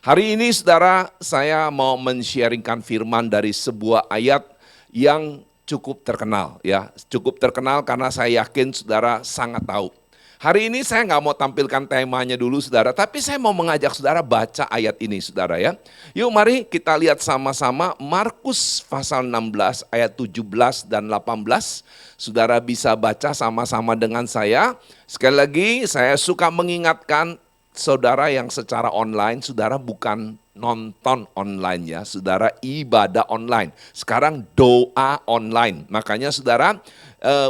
Hari ini saudara, saya mau men-sharingkan firman dari sebuah ayat yang cukup terkenal ya. Cukup terkenal karena saya yakin saudara sangat tahu. Hari ini saya nggak mau tampilkan temanya dulu saudara, tapi saya mau mengajak saudara baca ayat ini saudara ya. Yuk mari kita lihat sama-sama Markus pasal 16 ayat 17 dan 18. Saudara bisa baca sama-sama dengan saya. Sekali lagi saya suka mengingatkan saudara yang secara online, saudara bukan nonton online ya, saudara ibadah online. Sekarang doa online. Makanya saudara,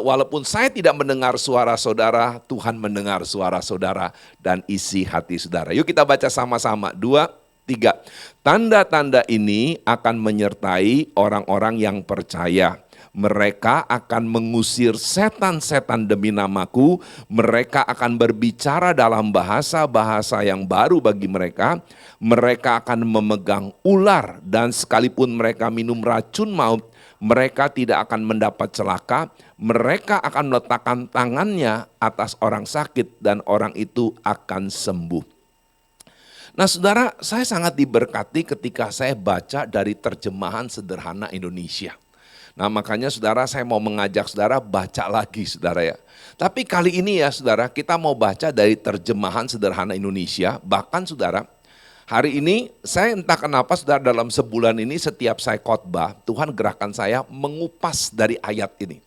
walaupun saya tidak mendengar suara saudara, Tuhan mendengar suara saudara dan isi hati saudara. Yuk kita baca sama-sama, 2, 3. Tanda-tanda ini akan menyertai orang-orang yang percaya. Mereka akan mengusir setan-setan demi namaku, mereka akan berbicara dalam bahasa-bahasa yang baru bagi mereka, mereka akan memegang ular dan sekalipun mereka minum racun maut, mereka tidak akan mendapat celaka, mereka akan meletakkan tangannya atas orang sakit dan orang itu akan sembuh. Nah saudara, saya sangat diberkati ketika saya baca dari terjemahan sederhana Indonesia. Nah makanya saudara saya mau mengajak saudara baca lagi saudara ya. Tapi kali ini ya saudara kita mau baca dari terjemahan sederhana Indonesia. Bahkan saudara hari ini saya entah kenapa saudara dalam sebulan ini setiap saya khotbah Tuhan gerakkan saya mengupas dari ayat ini.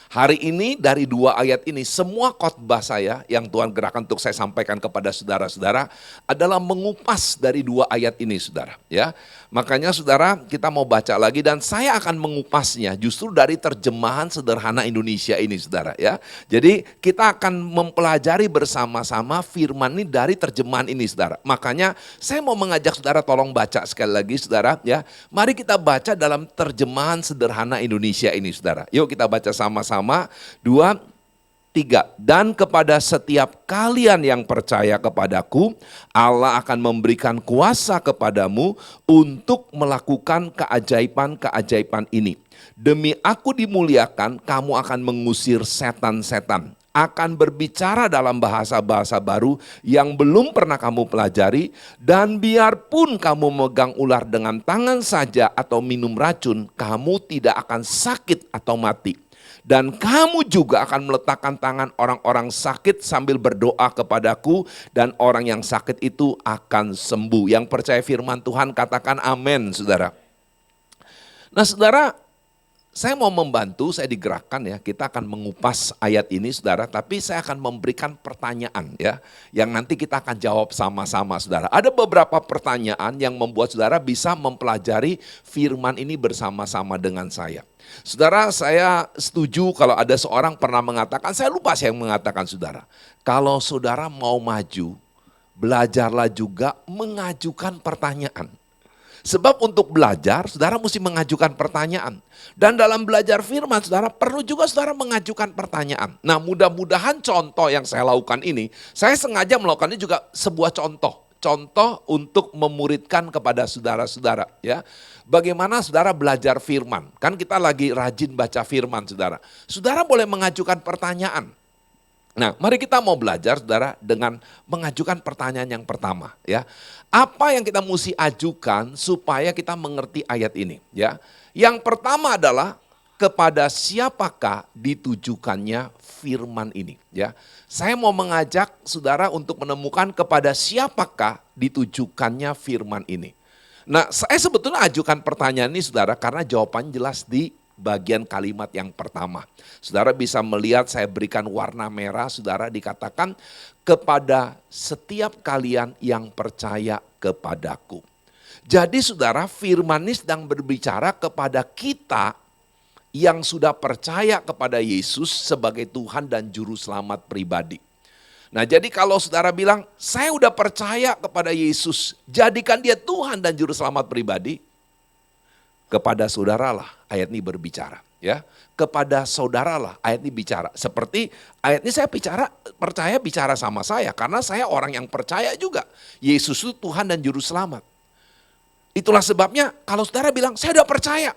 Hari ini dari 2 ayat ini semua khotbah saya yang Tuhan gerakkan untuk saya sampaikan kepada saudara-saudara adalah mengupas dari 2 ayat ini saudara ya. Makanya saudara kita mau baca lagi dan saya akan mengupasnya justru dari terjemahan sederhana Indonesia ini saudara ya. Jadi kita akan mempelajari bersama-sama firman ini dari terjemahan ini saudara. Makanya saya mau mengajak saudara tolong baca sekali lagi saudara ya. Mari kita baca dalam terjemahan sederhana Indonesia ini saudara. Yuk kita baca sama-sama 2, 3. Dan kepada setiap kalian yang percaya kepadaku, Allah akan memberikan kuasa kepadamu untuk melakukan keajaiban-keajaiban ini. Demi aku dimuliakan, kamu akan mengusir setan-setan, akan berbicara dalam bahasa-bahasa baru yang belum pernah kamu pelajari, dan biarpun kamu megang ular dengan tangan saja atau minum racun, kamu tidak akan sakit atau mati. Dan kamu juga akan meletakkan tangan orang-orang sakit sambil berdoa kepadaku dan orang yang sakit itu akan sembuh. Yang percaya firman Tuhan katakan amin saudara. Nah saudara, saya mau membantu, saya digerakkan ya, kita akan mengupas ayat ini saudara, tapi saya akan memberikan pertanyaan ya, yang nanti kita akan jawab sama-sama saudara. Ada beberapa pertanyaan yang membuat saudara bisa mempelajari firman ini bersama-sama dengan saya. Saudara, saya setuju kalau ada seorang pernah mengatakan, saya lupa saya yang mengatakan saudara, kalau saudara mau maju, belajarlah juga mengajukan pertanyaan. Sebab untuk belajar, saudara mesti mengajukan pertanyaan. Dan dalam belajar firman, saudara perlu juga saudara mengajukan pertanyaan. Nah mudah-mudahan contoh yang saya lakukan ini, saya sengaja melakukannya juga sebuah contoh. Contoh untuk memuridkan kepada saudara-saudara ya. Bagaimana saudara belajar firman? Kan kita lagi rajin baca firman saudara. Saudara boleh mengajukan pertanyaan. Nah, mari kita mau belajar saudara dengan mengajukan pertanyaan yang pertama ya. Apa yang kita mesti ajukan supaya kita mengerti ayat ini ya. Yang pertama adalah kepada siapakah ditujukannya firman ini ya. Saya mau mengajak saudara untuk menemukan kepada siapakah ditujukannya firman ini. Nah, saya sebetulnya ajukan pertanyaan ini saudara karena jawabannya jelas di bagian kalimat yang pertama. Saudara bisa melihat saya berikan warna merah, saudara dikatakan kepada setiap kalian yang percaya kepadaku. Jadi saudara firman ini sedang berbicara kepada kita yang sudah percaya kepada Yesus sebagai Tuhan dan Juru Selamat pribadi. Nah jadi kalau saudara bilang saya udah percaya kepada Yesus, jadikan dia Tuhan dan Juru Selamat pribadi. Kepada saudaralah ayat ini berbicara ya. Kepada saudaralah ayat ini bicara. Seperti ayat ini saya percaya bicara sama saya karena saya orang yang percaya juga. Yesus itu Tuhan dan Juru Selamat. Itulah sebabnya kalau saudara bilang saya udah percaya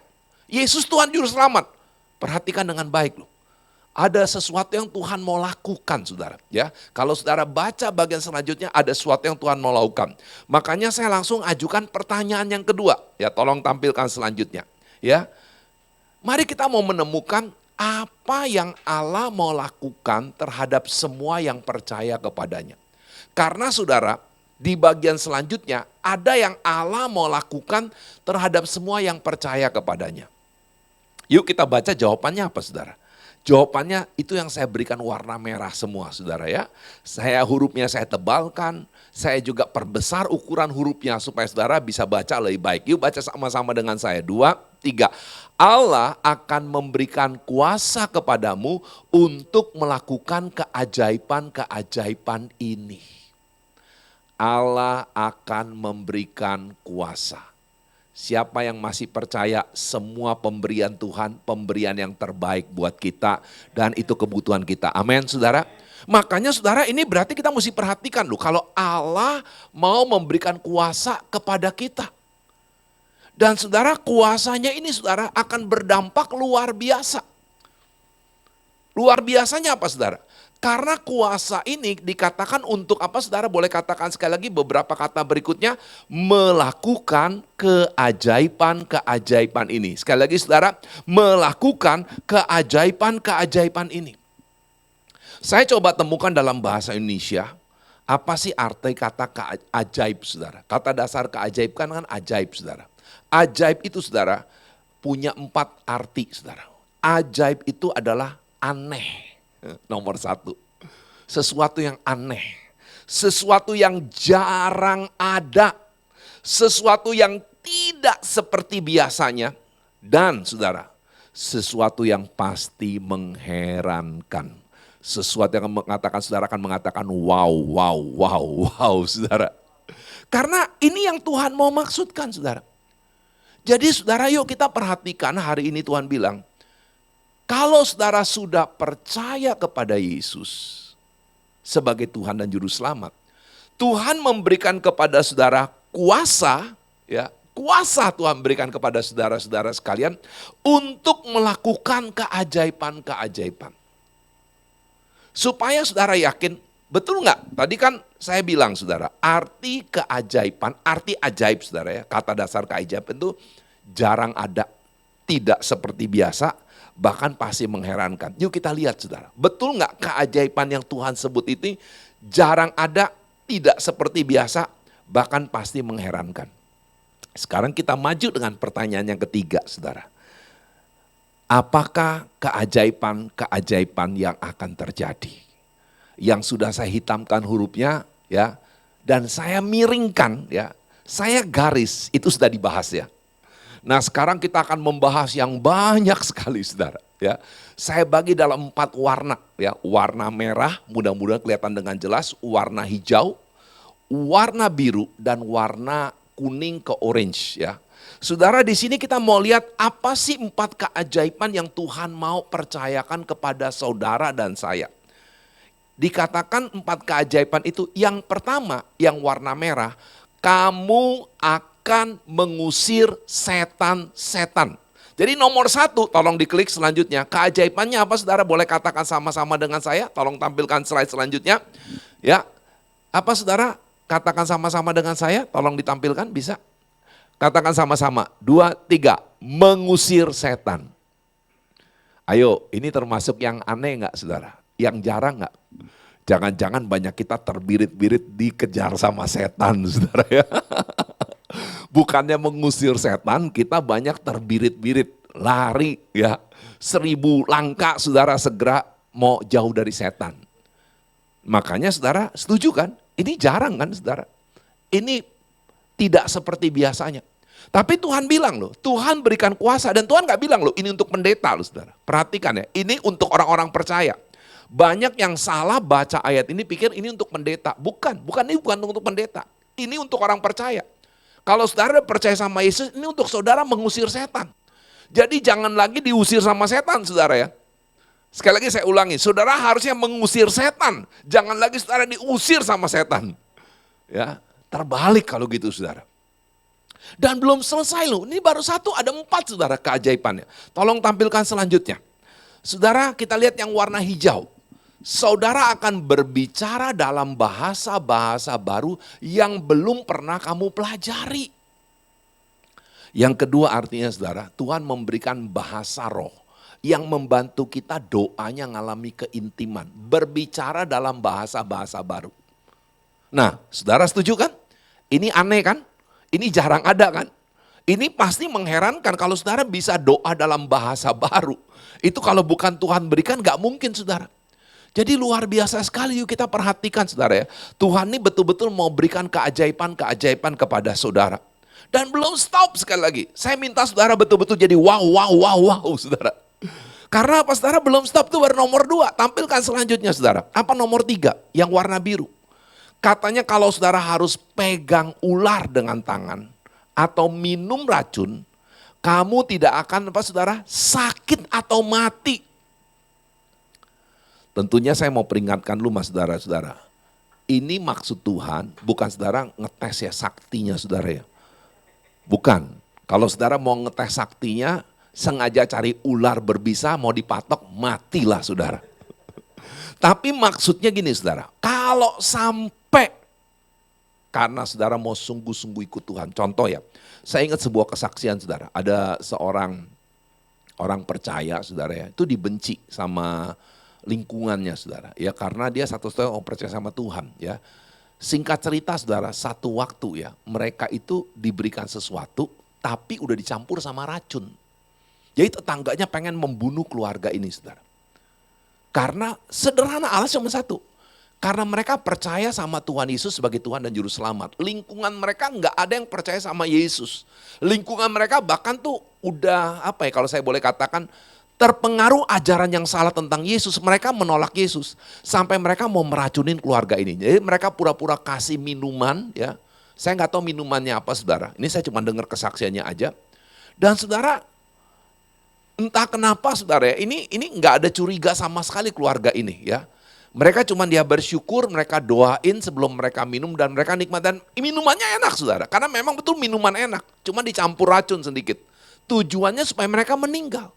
Yesus Tuhan Juru Selamat. Perhatikan dengan baik loh. Ada sesuatu yang Tuhan mau lakukan, saudara. Ya, kalau saudara baca bagian selanjutnya, ada sesuatu yang Tuhan mau lakukan. Makanya saya langsung ajukan pertanyaan yang kedua. Ya, tolong tampilkan selanjutnya. Ya, mari kita mau menemukan apa yang Allah mau lakukan terhadap semua yang percaya kepadanya. Karena saudara, di bagian selanjutnya ada yang Allah mau lakukan terhadap semua yang percaya kepadanya. Yuk kita baca jawabannya apa, saudara? Jawabannya itu yang saya berikan warna merah semua, saudara ya. Hurufnya saya tebalkan, saya juga perbesar ukuran hurufnya supaya saudara bisa baca lebih baik. Yuk baca sama-sama dengan saya. 2, 3. Allah akan memberikan kuasa kepadamu untuk melakukan keajaiban-keajaiban ini. Allah akan memberikan kuasa. Siapa yang masih percaya semua pemberian Tuhan, pemberian yang terbaik buat kita dan itu kebutuhan kita. Amin, saudara. Makanya saudara, ini berarti kita mesti perhatikan loh, kalau Allah mau memberikan kuasa kepada kita. Dan saudara, kuasanya ini saudara akan berdampak luar biasa. Luar biasanya apa, saudara? Karena kuasa ini dikatakan untuk apa, saudara? Boleh katakan sekali lagi beberapa kata berikutnya, melakukan keajaiban-keajaiban ini. Sekali lagi saudara, melakukan keajaiban-keajaiban ini. Saya coba temukan dalam bahasa Indonesia, apa sih arti kata ajaib, saudara? Kata dasar keajaib kan ajaib, saudara. Ajaib itu, saudara, punya 4 arti, saudara. Ajaib itu adalah aneh. Nomor 1, sesuatu yang aneh, sesuatu yang jarang ada, sesuatu yang tidak seperti biasanya, dan saudara, sesuatu yang pasti mengherankan. Sesuatu yang mengatakan, saudara akan mengatakan wow, wow, wow, wow, saudara. Karena ini yang Tuhan mau maksudkan, saudara. Jadi saudara, yuk kita perhatikan hari ini Tuhan bilang, kalau saudara sudah percaya kepada Yesus sebagai Tuhan dan Juru Selamat, Tuhan memberikan kepada saudara kuasa, ya, kuasa Tuhan berikan kepada saudara-saudara sekalian untuk melakukan keajaiban-keajaiban. Supaya saudara yakin, betul nggak? Tadi kan saya bilang saudara, arti keajaiban, arti ajaib saudara ya, kata dasar keajaiban itu jarang ada, tidak seperti biasa, bahkan pasti mengherankan. Yuk kita lihat saudara, betul nggak keajaiban yang Tuhan sebut itu jarang ada, tidak seperti biasa, bahkan pasti mengherankan. Sekarang kita maju dengan pertanyaan yang ketiga, saudara. Apakah keajaiban-keajaiban yang akan terjadi? Yang sudah saya hitamkan hurufnya, ya, dan saya miringkan, ya, saya garis, itu sudah dibahas ya. Nah sekarang kita akan membahas yang banyak sekali saudara. Ya, saya bagi dalam 4 warna. Ya, warna merah mudah-mudahan kelihatan dengan jelas, warna hijau, warna biru, dan warna kuning ke orange. Ya, saudara di sini kita mau lihat apa sih 4 keajaiban yang Tuhan mau percayakan kepada saudara dan saya. Dikatakan 4 keajaiban itu, yang pertama yang warna merah, kamu akan mengusir setan-setan. Jadi nomor 1, tolong diklik selanjutnya. Keajaibannya apa saudara? Boleh katakan sama-sama dengan saya. Tolong tampilkan slide selanjutnya. Ya, apa saudara? Katakan sama-sama dengan saya. Tolong ditampilkan, bisa? Katakan sama-sama. 2, 3. Mengusir setan. Ayo, ini termasuk yang aneh nggak saudara? Yang jarang nggak? Jangan-jangan banyak kita terbirit-birit dikejar sama setan saudara ya. Bukannya mengusir setan, kita banyak terbirit-birit, lari ya. 1000 langkah saudara segera mau jauh dari setan. Makanya saudara setuju kan? Ini jarang kan saudara? Ini tidak seperti biasanya. Tapi Tuhan bilang loh, Tuhan berikan kuasa dan Tuhan gak bilang loh ini untuk pendeta loh saudara. Perhatikan ya, ini untuk orang-orang percaya. Banyak yang salah baca ayat ini pikir ini untuk pendeta. Ini bukan untuk pendeta. Ini untuk orang percaya. Kalau saudara percaya sama Yesus, ini untuk saudara mengusir setan. Jadi jangan lagi diusir sama setan saudara ya. Sekali lagi saya ulangi, saudara harusnya mengusir setan. Jangan lagi saudara diusir sama setan. Ya, terbalik kalau gitu saudara. Dan belum selesai loh, ini baru 1, ada 4 saudara keajaibannya. Tolong tampilkan selanjutnya. Saudara, kita lihat yang warna hijau. Saudara akan berbicara dalam bahasa-bahasa baru yang belum pernah kamu pelajari. Yang kedua artinya saudara, Tuhan memberikan bahasa roh yang membantu kita doanya ngalami keintiman. Berbicara dalam bahasa-bahasa baru. Nah, saudara setuju kan? Ini aneh kan? Ini jarang ada kan? Ini pasti mengherankan kalau saudara bisa doa dalam bahasa baru. Itu kalau bukan Tuhan berikan gak mungkin saudara. Jadi luar biasa sekali, yuk kita perhatikan saudara ya. Tuhan ini betul-betul mau berikan keajaiban-keajaiban kepada saudara. Dan belum stop sekali lagi. Saya minta saudara betul-betul jadi wow saudara. Karena apa saudara, belum stop itu baru nomor 2. Tampilkan selanjutnya saudara. Apa nomor 3 yang warna biru. Katanya kalau saudara harus pegang ular dengan tangan atau minum racun, kamu tidak akan apa saudara, sakit atau mati. Tentunya saya mau peringatkan lu mas saudara-saudara. Ini maksud Tuhan bukan saudara ngetes ya saktinya saudara ya. Bukan. Kalau saudara mau ngetes saktinya, sengaja cari ular berbisa mau dipatok, matilah saudara. Tapi maksudnya gini saudara, kalau sampai karena saudara mau sungguh-sungguh ikut Tuhan. Contoh ya, saya ingat sebuah kesaksian saudara, ada seorang orang percaya saudara ya, itu dibenci sama lingkungannya saudara. Ya karena dia satu-satunya orang percaya sama Tuhan ya. Singkat cerita saudara, satu waktu ya, mereka itu diberikan sesuatu tapi udah dicampur sama racun. Jadi tetangganya pengen membunuh keluarga ini saudara. Karena sederhana alasan cuma satu. Karena mereka percaya sama Tuhan Yesus sebagai Tuhan dan Juru Selamat. Lingkungan mereka nggak ada yang percaya sama Yesus. Lingkungan mereka bahkan tuh udah apa ya kalau saya boleh katakan terpengaruh ajaran yang salah tentang Yesus. Mereka menolak Yesus. Sampai mereka mau meracunin keluarga ini. Jadi mereka pura-pura kasih minuman ya. Saya nggak tahu minumannya apa saudara. Ini saya cuma dengar kesaksiannya aja. Dan saudara, entah kenapa saudara ya, ini nggak ada curiga sama sekali keluarga ini ya. Mereka cuma dia bersyukur, mereka doain sebelum mereka minum dan mereka nikmat. Dan minumannya enak saudara, karena memang betul minuman enak. Cuma dicampur racun sedikit. Tujuannya supaya mereka meninggal.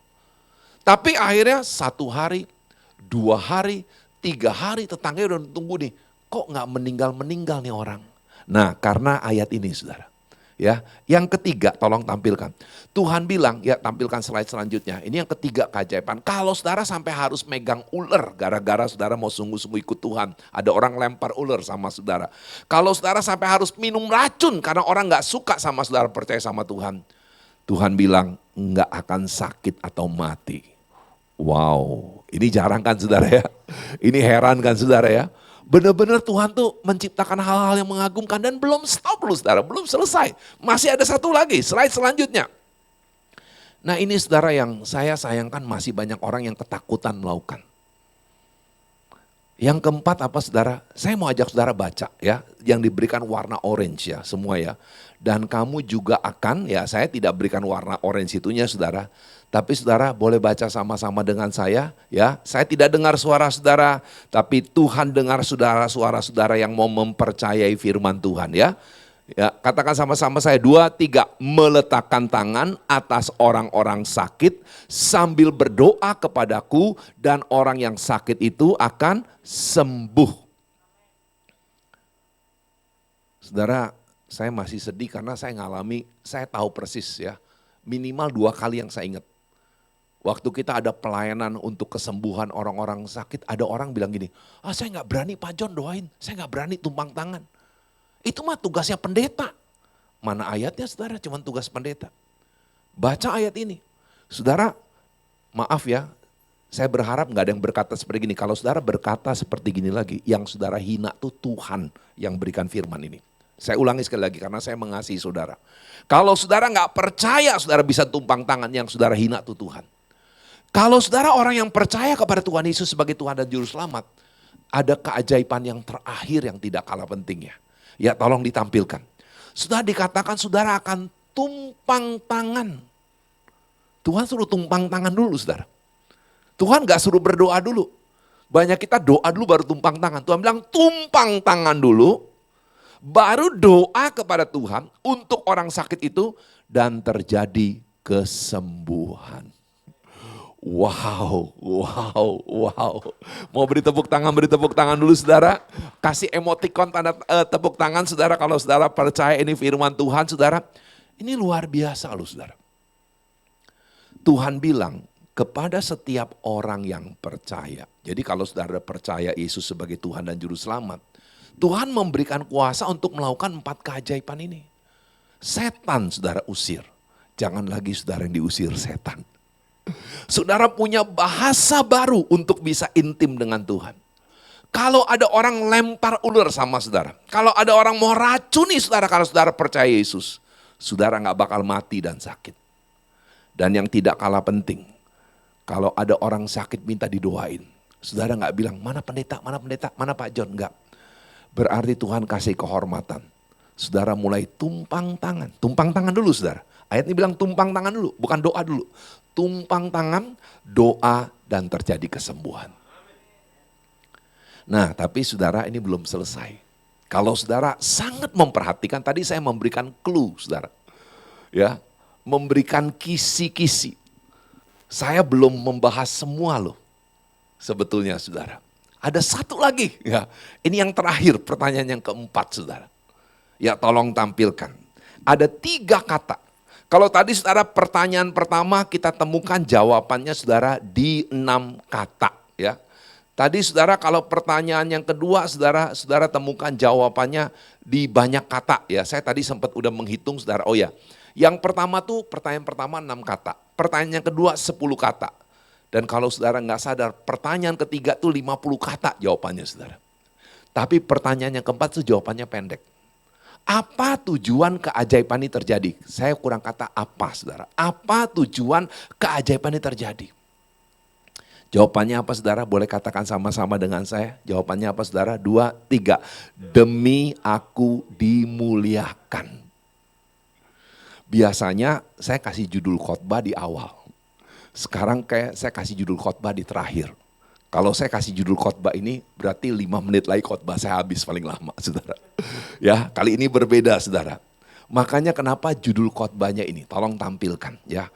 Tapi akhirnya 1 hari, 2 hari, 3 hari tetangganya udah tunggu nih. Kok gak meninggal-meninggal nih orang? Nah karena ayat ini saudara. Ya, yang ketiga tolong tampilkan. Tuhan bilang, ya tampilkan slide selanjutnya. Ini yang ketiga keajaiban. Kalau saudara sampai harus megang ular gara-gara saudara mau sungguh-sungguh ikut Tuhan. Ada orang lempar ular sama saudara. Kalau saudara sampai harus minum racun karena orang gak suka sama saudara percaya sama Tuhan. Tuhan bilang gak akan sakit atau mati. Wow, ini jarang kan saudara ya. Ini heran kan saudara ya. Benar-benar Tuhan tuh menciptakan hal-hal yang mengagumkan dan belum stop loh saudara, belum selesai. Masih ada satu lagi, slide selanjutnya. Nah ini saudara yang saya sayangkan masih banyak orang yang ketakutan melakukan. Yang keempat apa saudara? Saya mau ajak saudara baca ya, yang diberikan warna orange ya semua ya. Dan kamu juga akan, ya saya tidak berikan warna orange itunya saudara. Tapi saudara boleh baca sama-sama dengan saya ya. Saya tidak dengar suara saudara, tapi Tuhan dengar suara saudara yang mau mempercayai firman Tuhan ya. Ya, katakan sama-sama saya 2, 3. Meletakkan tangan atas orang-orang sakit sambil berdoa kepadaku dan orang yang sakit itu akan sembuh. Saudara, saya masih sedih karena saya ngalami, saya tahu persis ya. Minimal 2 kali yang saya ingat. Waktu kita ada pelayanan untuk kesembuhan orang-orang sakit, ada orang bilang gini, saya gak berani Pak John doain, saya gak berani tumpang tangan. Itu mah tugasnya pendeta. Mana ayatnya saudara, cuma tugas pendeta. Baca ayat ini. Saudara, maaf ya, saya berharap gak ada yang berkata seperti gini. Kalau saudara berkata seperti gini lagi, yang saudara hina tuh Tuhan yang berikan firman ini. Saya ulangi sekali lagi karena saya mengasihi saudara. Kalau saudara gak percaya saudara bisa tumpang tangan, yang saudara hina tuh Tuhan. Kalau saudara orang yang percaya kepada Tuhan Yesus sebagai Tuhan dan Juru Selamat, ada keajaiban yang terakhir yang tidak kalah pentingnya. Ya tolong ditampilkan. Sudah dikatakan saudara akan tumpang tangan. Tuhan suruh tumpang tangan dulu saudara. Tuhan gak suruh berdoa dulu. Banyak kita doa dulu baru tumpang tangan. Tuhan bilang tumpang tangan dulu. Baru doa kepada Tuhan untuk orang sakit itu. Dan terjadi kesembuhan. Wow, wow, wow. Mau beri tepuk tangan dulu saudara. Kasih emoticon tanda tepuk tangan saudara kalau saudara percaya ini firman Tuhan saudara. Ini luar biasa loh saudara. Tuhan bilang kepada setiap orang yang percaya. Jadi kalau saudara percaya Yesus sebagai Tuhan dan Juru Selamat. Tuhan memberikan kuasa untuk melakukan 4 keajaiban ini. Setan saudara usir. Jangan lagi saudara yang diusir setan. Saudara punya bahasa baru untuk bisa intim dengan Tuhan. Kalau ada orang lempar ular sama saudara. Kalau ada orang mau racuni saudara kalau saudara percaya Yesus. Saudara gak bakal mati dan sakit. Dan yang tidak kalah penting. Kalau ada orang sakit minta didoain. Saudara gak bilang mana pendeta, mana Pak John. Enggak. Berarti Tuhan kasih kehormatan. Saudara mulai tumpang tangan. Tumpang tangan dulu saudara. Ayat ini bilang tumpang tangan dulu, bukan doa dulu. Tumpang tangan, doa dan terjadi kesembuhan. Nah tapi saudara ini belum selesai. Kalau saudara sangat memperhatikan, tadi saya memberikan clue saudara. Ya, memberikan kisi-kisi. Saya belum membahas semua loh sebetulnya saudara. Ada satu lagi ya. Ini yang terakhir, pertanyaan yang keempat saudara. Ya tolong tampilkan. Ada 3 kata. Kalau tadi saudara pertanyaan pertama kita temukan jawabannya saudara di 6 kata ya. Tadi saudara kalau pertanyaan yang kedua saudara temukan jawabannya di banyak kata ya. Saya tadi sempat udah menghitung saudara. Oh ya, yang pertama tuh pertanyaan pertama 6 kata. Pertanyaan yang kedua 10 kata. Dan kalau saudara nggak sadar pertanyaan ketiga tuh 50 kata jawabannya saudara. Tapi pertanyaan yang keempat tuh jawabannya pendek. Apa tujuan keajaiban ini terjadi? Saya kurang kata apa saudara. Apa tujuan keajaiban ini terjadi? Jawabannya apa saudara? Boleh katakan sama-sama dengan saya. Jawabannya apa saudara? 2, 3. Demi aku dimuliakan. Biasanya saya kasih judul khotbah di awal. Sekarang kayak saya kasih judul khotbah di terakhir. Kalau saya kasih judul khotbah ini berarti 5 menit lagi khotbah saya habis paling lama saudara. Ya kali ini berbeda saudara. Makanya kenapa judul khotbahnya ini tolong tampilkan ya.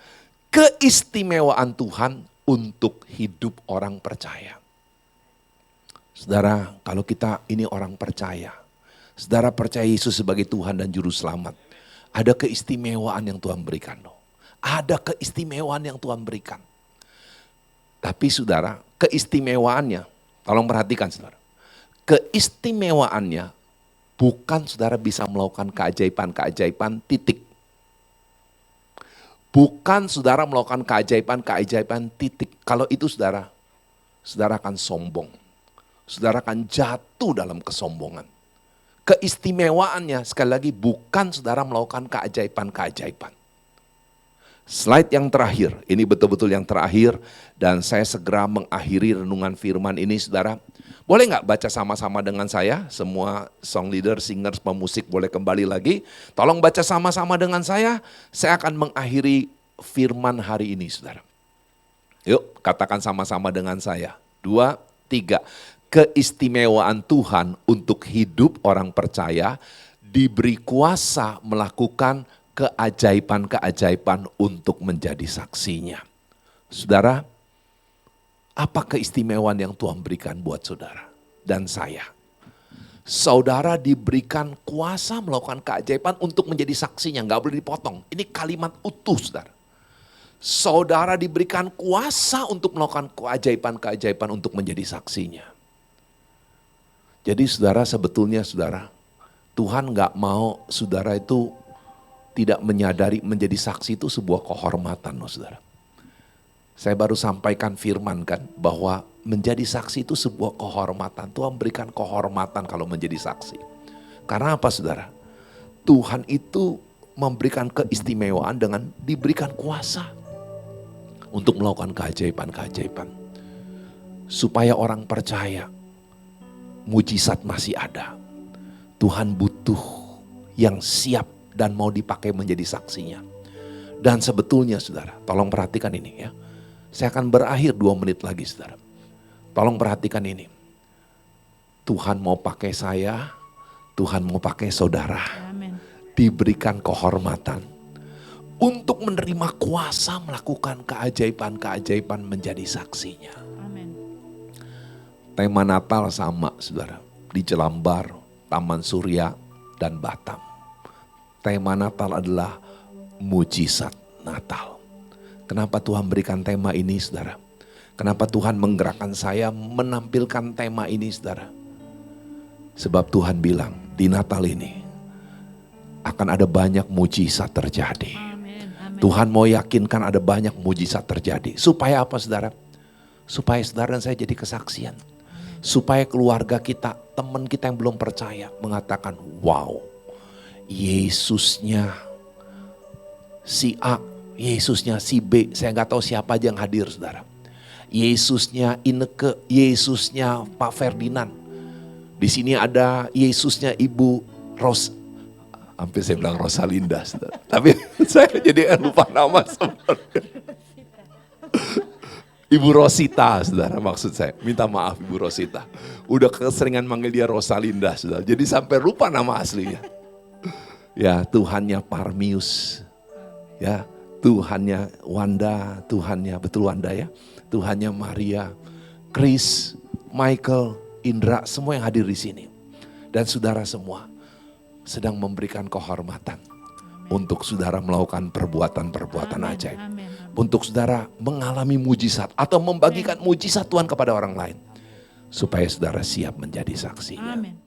Keistimewaan Tuhan untuk hidup orang percaya. Saudara kalau kita ini orang percaya. Saudara percaya Yesus sebagai Tuhan dan Juru Selamat. Ada keistimewaan yang Tuhan berikan. Ada keistimewaan yang Tuhan berikan. Tapi saudara, keistimewaannya, tolong perhatikan saudara. Keistimewaannya bukan saudara bisa melakukan keajaiban-keajaiban titik. Bukan saudara melakukan keajaiban-keajaiban titik. Kalau itu saudara akan sombong. Saudara akan jatuh dalam kesombongan. Keistimewaannya sekali lagi bukan saudara melakukan keajaiban-keajaiban. Slide yang terakhir, ini betul-betul yang terakhir dan saya segera mengakhiri renungan firman ini saudara. Boleh nggak baca sama-sama dengan saya? Semua song leader, singers, pemusik boleh kembali lagi. Tolong baca sama-sama dengan saya akan mengakhiri firman hari ini saudara. Yuk katakan sama-sama dengan saya. 2, 3. Keistimewaan Tuhan untuk hidup orang percaya diberi kuasa melakukan keajaiban-keajaiban untuk menjadi saksinya. Saudara, apa keistimewaan yang Tuhan berikan buat saudara dan saya? Saudara diberikan kuasa melakukan keajaiban untuk menjadi saksinya, nggak boleh dipotong. Ini kalimat utuh saudara. Saudara diberikan kuasa untuk melakukan keajaiban-keajaiban untuk menjadi saksinya. Jadi saudara sebetulnya saudara, Tuhan nggak mau saudara itu tidak menyadari menjadi saksi itu sebuah kehormatan loh saudara. Saya baru sampaikan firman kan bahwa menjadi saksi itu sebuah kehormatan. Tuhan berikan kehormatan kalau menjadi saksi. Karena apa saudara? Tuhan itu memberikan keistimewaan dengan diberikan kuasa untuk melakukan keajaiban-keajaiban. Supaya orang percaya mujizat masih ada. Tuhan butuh yang siap dan mau dipakai menjadi saksinya. Dan sebetulnya saudara, tolong perhatikan ini ya. Saya akan berakhir 2 menit lagi saudara. Tolong perhatikan ini. Tuhan mau pakai saya, Tuhan mau pakai saudara. Amen. Diberikan kehormatan untuk menerima kuasa melakukan keajaiban-keajaiban menjadi saksinya. Amin. Tema Natal sama saudara, di Jelambar, Taman Surya, dan Batam. Tema Natal adalah mujizat Natal. Kenapa Tuhan berikan tema ini saudara? Kenapa Tuhan menggerakkan saya menampilkan tema ini saudara? Sebab Tuhan bilang di Natal ini akan ada banyak mujizat terjadi. Amin. Amin. Tuhan mau yakinkan ada banyak mujizat terjadi. Supaya apa saudara? Supaya saudara dan saya jadi kesaksian. Supaya keluarga kita, teman kita yang belum percaya mengatakan, wow, Yesusnya si A, Yesusnya si B, saya nggak tahu siapa aja yang hadir saudara. Yesusnya Ineke, Yesusnya Pak Ferdinand. Di sini ada Yesusnya Ibu hampir saya bilang Rosalinda, saudara. Tapi saya jadi lupa nama sebenarnya. Ibu Rosita, saudara, maksud saya. Minta maaf Ibu Rosita. Udah keseringan manggil dia Rosalinda, saudara. Jadi sampai lupa nama aslinya. Ya, Tuhannya Parmius. Ya, Tuhannya Wanda, Tuhannya, betul Wanda ya. Tuhannya Maria, Chris, Michael, Indra, semua yang hadir di sini. Dan saudara semua sedang memberikan kehormatan. Untuk saudara melakukan perbuatan-perbuatan ajaib. Untuk saudara mengalami mujizat atau membagikan mujizat Tuhan kepada orang lain. Supaya saudara siap menjadi saksinya. Amin.